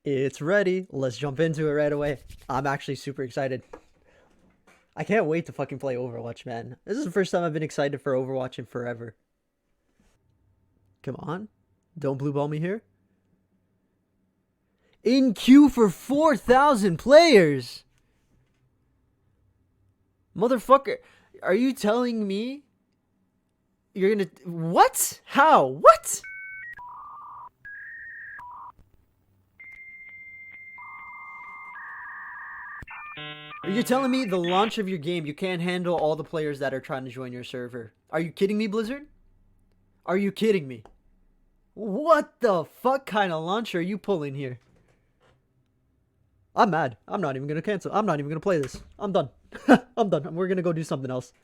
It's ready. Let's jump into it right away. I'm actually super excited. I can't wait to fucking play Overwatch, man. This is the first time I've been excited for Overwatch in forever. Come on. Don't blue ball me here. In queue for 4,000 players. Motherfucker. Are you telling me you're gonna... What? How? What? Are you telling me the launch of your game, you can't handle all the players that are trying to join your server? Are you kidding me, Blizzard? Are you kidding me? What the fuck kind of launch are you pulling here? I'm mad. I'm not even gonna cancel. I'm not even gonna play this. I'm done. I'm done. We're gonna go do something else.